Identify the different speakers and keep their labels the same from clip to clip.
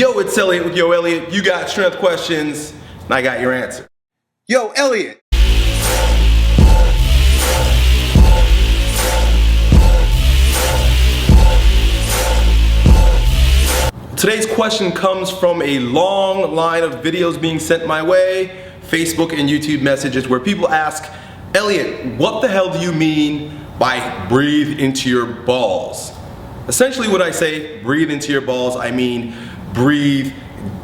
Speaker 1: Yo, it's Elliott with Yo Elliott. You got strength questions, and I got your answer. Yo, Elliott. Today's question comes from a long line of videos being sent my way, Facebook and YouTube messages, where people ask, Elliott, what the hell do you mean by breathe into your balls? Essentially what I say, breathe into your balls, I mean breathe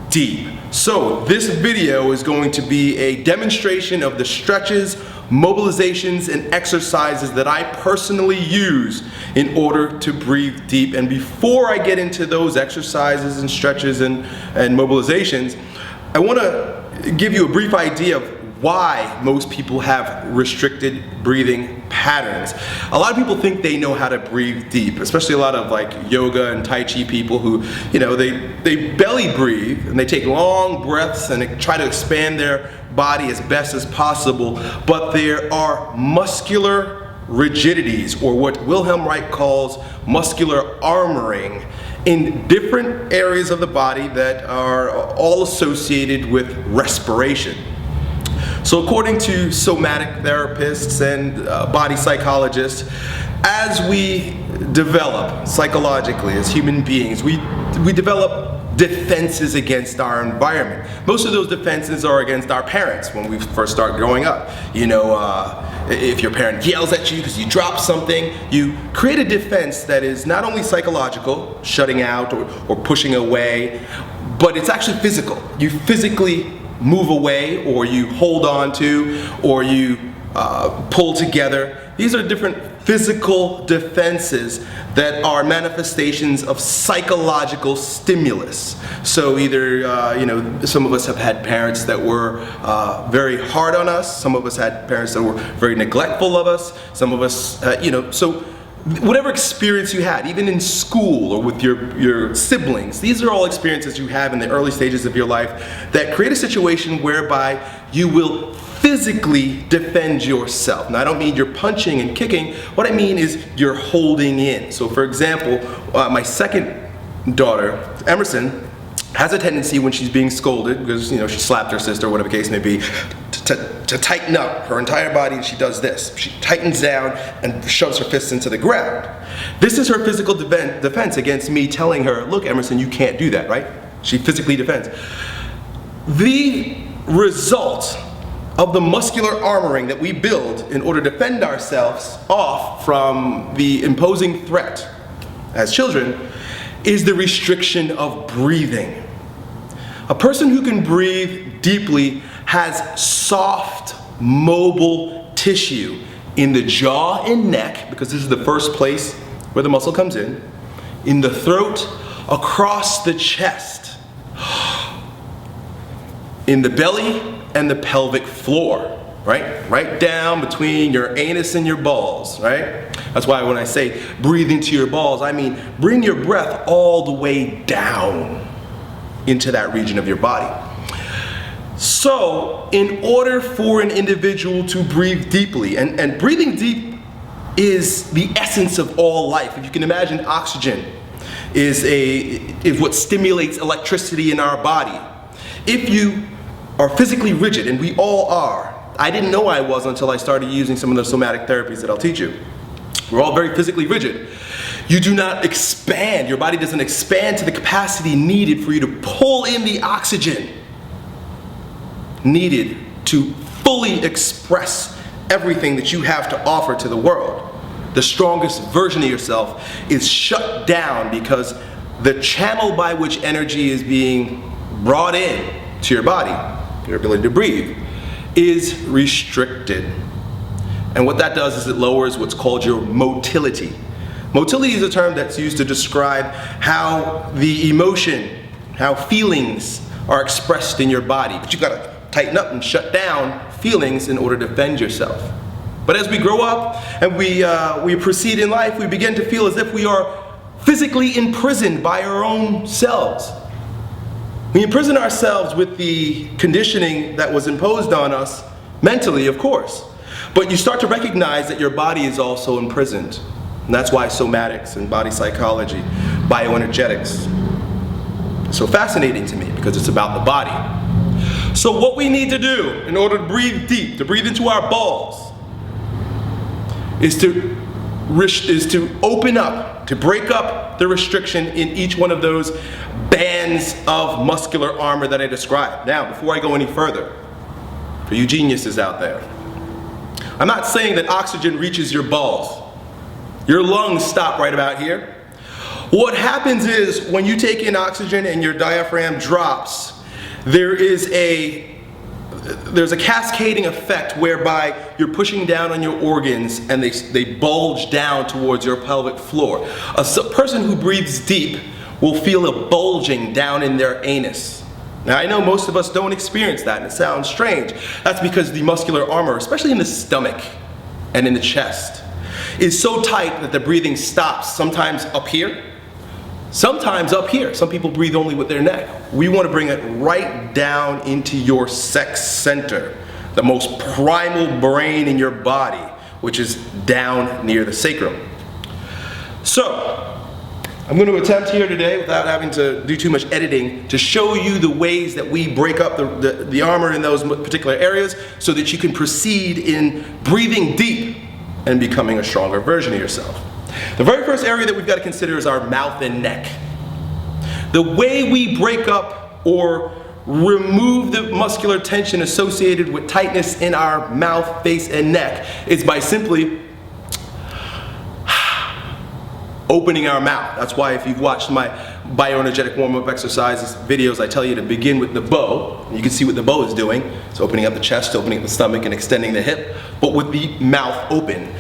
Speaker 1: deep. So this video is going to be a demonstration of the stretches, mobilizations, and exercises that I personally use in order to breathe deep. And before I get into those exercises and stretches and mobilizations, I want to give you a brief idea of why most people have restricted breathing patterns. A lot of people think they know how to breathe deep, especially a lot of like yoga and Tai Chi people who, they belly breathe and they take long breaths and they try to expand their body as best as possible, but there are muscular rigidities, or what Wilhelm Reich calls muscular armoring, in different areas of the body that are all associated with respiration. So according to somatic therapists and body psychologists, as we develop psychologically as human beings, we develop defenses against our environment. Most of those defenses are against our parents when we first start growing up. If your parent yells at you because you drop something, you create a defense that is not only psychological, shutting out or pushing away, but it's actually physical. You physically move away, or you hold on to, or you pull together. These are different physical defenses that are manifestations of psychological stimulus. So either, some of us have had parents that were very hard on us, some of us had parents that were very neglectful of us, some of us, so whatever experience you had, even in school or with your siblings, these are all experiences you have in the early stages of your life that create a situation whereby you will physically defend yourself. Now, I don't mean you're punching and kicking. What I mean is you're holding in. So for example, my second daughter, Emerson, has a tendency when she's being scolded, because she slapped her sister or whatever the case may be, to tighten up her entire body, and she does this. She tightens down and shoves her fists into the ground. This is her physical defense against me telling her, look, Emerson, you can't do that, right? She physically defends. The result of the muscular armoring that we build in order to defend ourselves off from the imposing threat as children is the restriction of breathing. A person who can breathe deeply has soft, mobile tissue in the jaw and neck, because this is the first place where the muscle comes in the throat, across the chest, in the belly and the pelvic floor, right down between your anus and your balls, right? That's why when I say breathe into your balls, I mean bring your breath all the way down into that region of your body. So in order for an individual to breathe deeply, and breathing deep is the essence of all life. If you can imagine, oxygen is what stimulates electricity in our body. If you are physically rigid, and we all are, I didn't know I was until I started using some of the somatic therapies that I'll teach you. We're all very physically rigid. You do not expand. Your body doesn't expand to the capacity needed for you to pull in the oxygen needed to fully express everything that you have to offer to the world. The strongest version of yourself is shut down because the channel by which energy is being brought in to your body, your ability to breathe, is restricted. And what that does is it lowers what's called your motility. Motility is a term that's used to describe how the emotion, how feelings are expressed in your body. But you've got to tighten up and shut down feelings in order to defend yourself. But as we grow up and we proceed in life, we begin to feel as if we are physically imprisoned by our own selves. We imprison ourselves with the conditioning that was imposed on us, mentally, of course. But you start to recognize that your body is also imprisoned. And that's why somatics and body psychology, bioenergetics, so fascinating to me because it's about the body. So what we need to do in order to breathe deep, to breathe into our balls, is to open up, to break up the restriction in each one of those bands of muscular armor that I described. Now, before I go any further, for you geniuses out there, I'm not saying that oxygen reaches your balls. Your lungs stop right about here. What happens is when you take in oxygen and your diaphragm drops, there's a cascading effect whereby you're pushing down on your organs and they bulge down towards your pelvic floor. A person who breathes deep will feel a bulging down in their anus. Now I know most of us don't experience that and it sounds strange. That's because the muscular armor, especially in the stomach and in the chest, is so tight that the breathing stops sometimes up here, sometimes up here. Some people breathe only with their neck. We want to bring it right down into your sex center, the most primal brain in your body, which is down near the sacrum. So, I'm going to attempt here today, without having to do too much editing, to show you the ways that we break up the armor in those particular areas so that you can proceed in breathing deep and becoming a stronger version of yourself. The very first area that we've got to consider is our mouth and neck. The way we break up or remove the muscular tension associated with tightness in our mouth, face, and neck is by simply opening our mouth. That's why if you've watched my bioenergetic warm-up exercises videos, I tell you to begin with the bow. You can see what the bow is doing. It's opening up the chest, opening up the stomach, and extending the hip, but with the mouth open.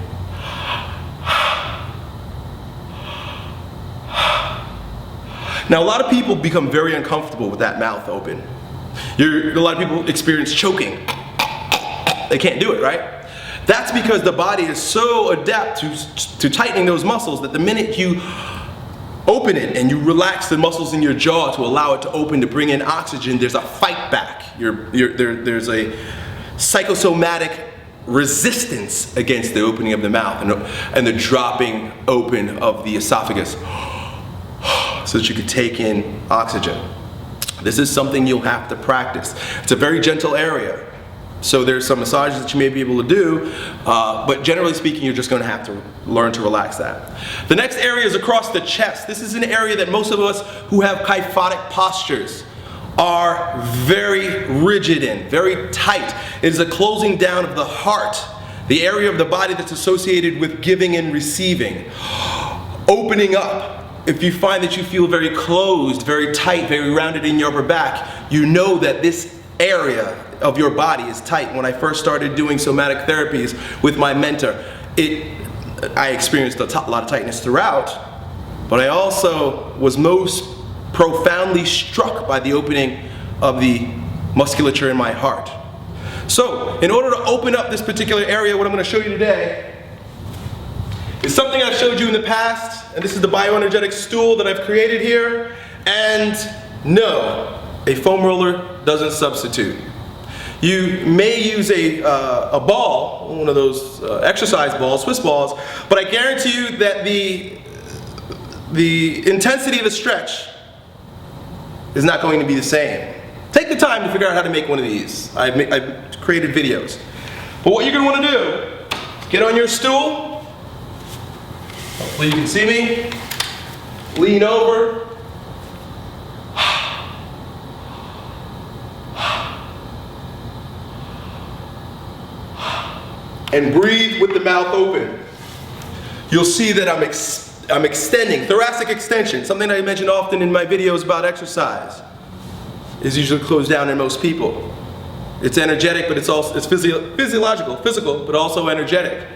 Speaker 1: Now, a lot of people become very uncomfortable with that mouth open. A lot of people experience choking. They can't do it, right? That's because the body is so adept to tightening those muscles that the minute you open it and you relax the muscles in your jaw to allow it to open to bring in oxygen, there's a fight back. There's a psychosomatic resistance against the opening of the mouth and the dropping open of the esophagus so that you can take in oxygen. This is something you'll have to practice. It's a very gentle area. So there's some massages that you may be able to do, but generally speaking, you're just going to have to learn to relax that. The next area is across the chest. This is an area that most of us who have kyphotic postures are very rigid in, very tight. It is a closing down of the heart, the area of the body that's associated with giving and receiving. Opening up. If you find that you feel very closed, very tight, very rounded in your upper back, you know that this area of your body is tight. When I first started doing somatic therapies with my mentor, I experienced a lot of tightness throughout, but I also was most profoundly struck by the opening of the musculature in my heart. So, in order to open up this particular area, what I'm going to show you today is something I've showed you in the past, and this is the bioenergetic stool that I've created here, and no, a foam roller doesn't substitute. You may use a ball, one of those exercise balls, Swiss balls, but I guarantee you that the intensity of the stretch is not going to be the same. Take the time to figure out how to make one of these. I've created videos. But what you're going to want to do is get on your stool. Hopefully you can see me. Lean over. And breathe with the mouth open. You'll see that I'm extending. Thoracic extension, something I mention often in my videos about exercise, is usually closed down in most people. It's energetic, but it's physiological, physical, but also energetic.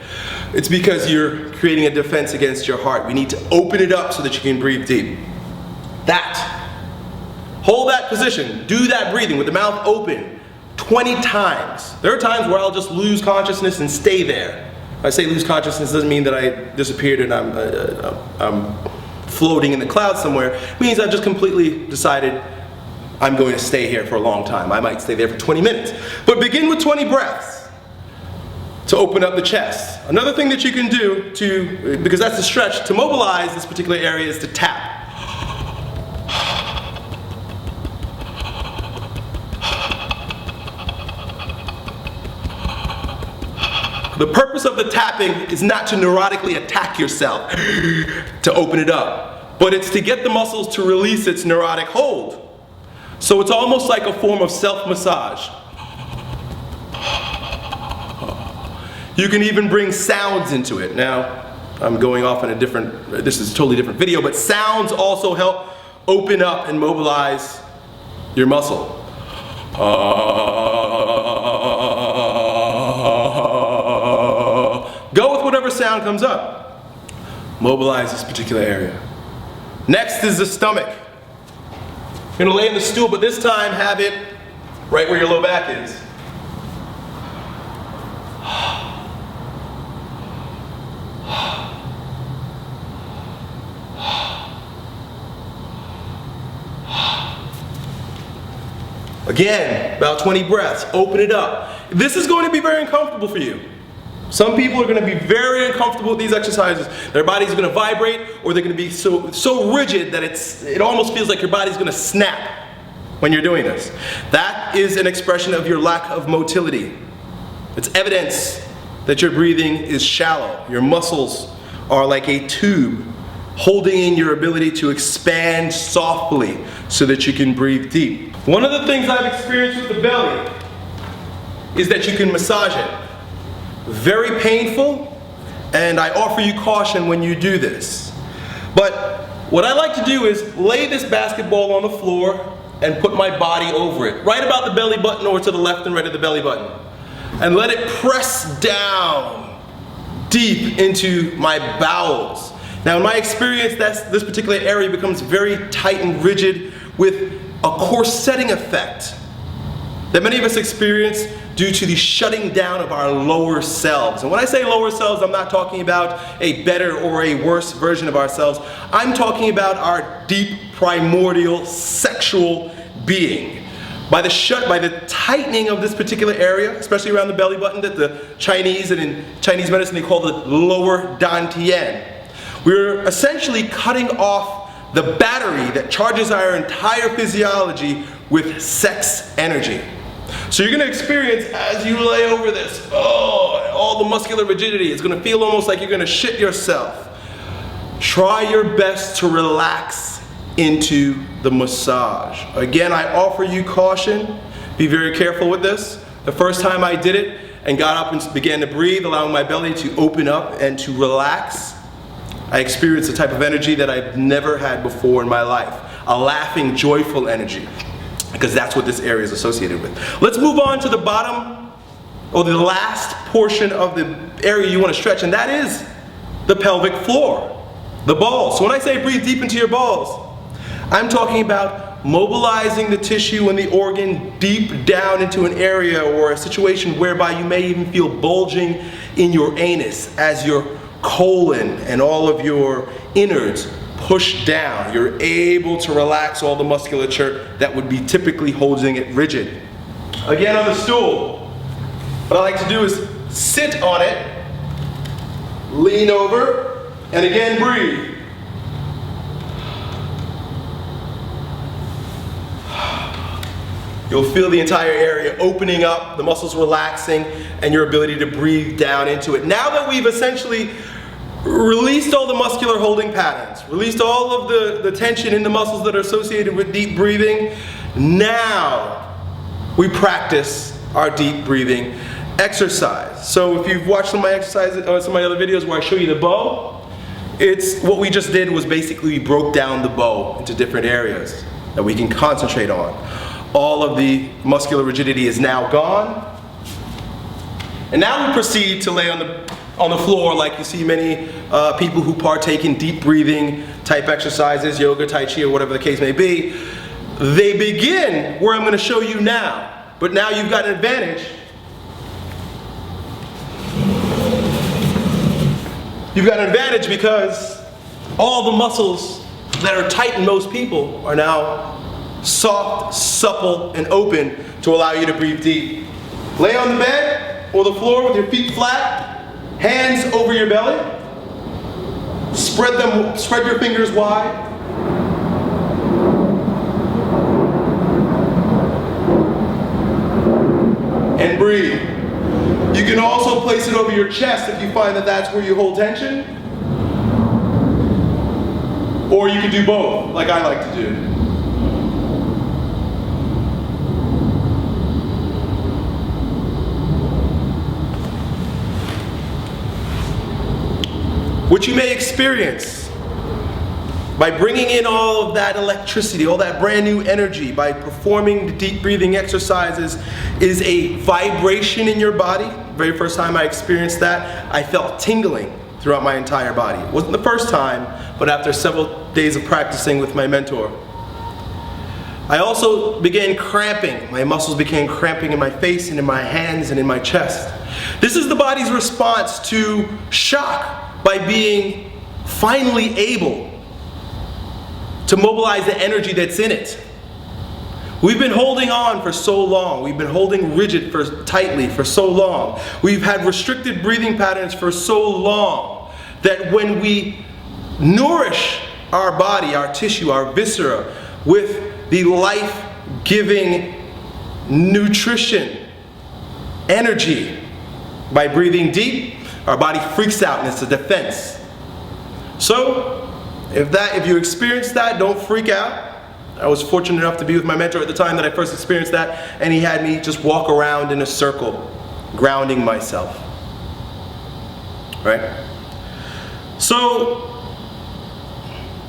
Speaker 1: It's because you're creating a defense against your heart. We need to open it up so that you can breathe deep. Hold that position. Do that breathing with the mouth open 20 times. There are times where I'll just lose consciousness and stay there. When I say lose consciousness, doesn't mean that I disappeared and I'm floating in the clouds somewhere. It means I've just completely decided I'm going to stay here for a long time. I might stay there for 20 minutes. But begin with 20 breaths to open up the chest. Another thing that you can do because that's the stretch, to mobilize this particular area is to tap. The purpose of the tapping is not to neurotically attack yourself to open it up, but it's to get the muscles to release its neurotic hold. So it's almost like a form of self-massage. You can even bring sounds into it. Now, I'm going off on a different, this is a totally different video, but sounds also help open up and mobilize your muscle. Go with whatever sound comes up. Mobilize this particular area. Next is the stomach. You're gonna lay in the stool, but this time have it right where your low back is. Again, about 20 breaths, open it up. This is going to be very uncomfortable for you. Some people are going to be very uncomfortable with these exercises. Their body's going to vibrate, or they're going to be so rigid that it almost feels like your body's going to snap when you're doing this. That is an expression of your lack of motility. It's evidence that your breathing is shallow. Your muscles are like a tube holding in your ability to expand softly so that you can breathe deep. One of the things I've experienced with the belly is that you can massage it. Very painful, and I offer you caution when you do this. But what I like to do is lay this basketball on the floor and put my body over it, right about the belly button or to the left and right of the belly button, and let it press down deep into my bowels. Now in my experience, this particular area becomes very tight and rigid with a corseting effect that many of us experience due to the shutting down of our lower selves. And when I say lower selves, I'm not talking about a better or a worse version of ourselves. I'm talking about our deep, primordial, sexual being. By the tightening of this particular area, especially around the belly button, that the Chinese, and in Chinese medicine they call the lower dantian, we're essentially cutting off the battery that charges our entire physiology with sex energy. So you're going to experience, as you lay over this, all the muscular rigidity. It's going to feel almost like you're going to shit yourself. Try your best to relax into the massage. Again, I offer you caution. Be very careful with this. The first time I did it and got up and began to breathe, allowing my belly to open up and to relax, I experienced a type of energy that I've never had before in my life. A laughing, joyful energy. Because that's what this area is associated with. Let's move on to the bottom, or the last portion of the area you want to stretch, and that is the pelvic floor, the balls. So when I say breathe deep into your balls, I'm talking about mobilizing the tissue and the organ deep down into an area or a situation whereby you may even feel bulging in your anus as your colon and all of your innards push down. You're able to relax all the musculature that would be typically holding it rigid. Again, on the stool, what I like to do is sit on it, lean over, and again breathe. You'll feel the entire area opening up, the muscles relaxing, and your ability to breathe down into it. Now that we've essentially released all the muscular holding patterns, released all of the tension in the muscles that are associated with deep breathing, now we practice our deep breathing exercise. So if you've watched some of my exercises or some of my other videos where I show you the bow, it's what we just did was basically we broke down the bow into different areas that we can concentrate on. All of the muscular rigidity is now gone. And now we proceed to lay on the floor like you see many people who partake in deep breathing type exercises, yoga, tai chi, or whatever the case may be. They begin where I'm going to show you now. But now you've got an advantage. You've got an advantage because all the muscles that are tight in most people are now soft, supple, and open to allow you to breathe deep. Lay on the bed or the floor with your feet flat, hands over your belly. Spread your fingers wide. And breathe. You can also place it over your chest if you find that that's where you hold tension. Or you can do both, like I like to do. What you may experience by bringing in all of that electricity, all that brand new energy, by performing the deep breathing exercises, is a vibration in your body. Very first time I experienced that, I felt tingling throughout my entire body. It wasn't the first time, but after several days of practicing with my mentor. I also began cramping. My muscles began cramping in my face and in my hands and in my chest. This is the body's response to shock by being finally able to mobilize the energy that's in it. We've been holding on for so long. We've been holding tightly for so long. We've had restricted breathing patterns for so long that when we nourish our body, our tissue, our viscera with the life-giving nutrition, energy, by breathing deep, our body freaks out and it's a defense. So, if you experience that, don't freak out. I was fortunate enough to be with my mentor at the time that I first experienced that, and he had me just walk around in a circle, grounding myself. Right? So,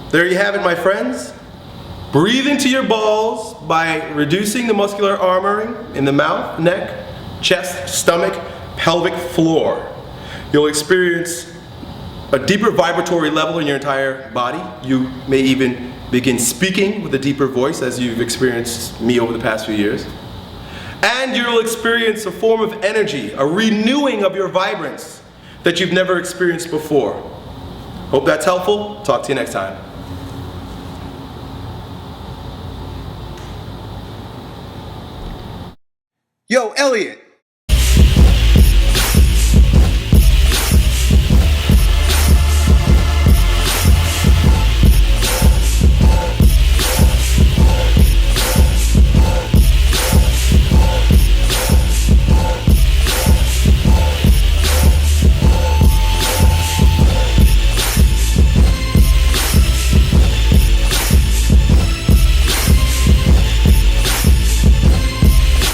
Speaker 1: there you have it, my friends. Breathe into your balls by reducing the muscular armoring in the mouth, neck, chest, stomach, pelvic floor. You'll experience a deeper vibratory level in your entire body. You may even begin speaking with a deeper voice, as you've experienced me over the past few years. And you'll experience a form of energy, a renewing of your vibrance that you've never experienced before. Hope that's helpful. Talk to you next time. Yo, Elliot.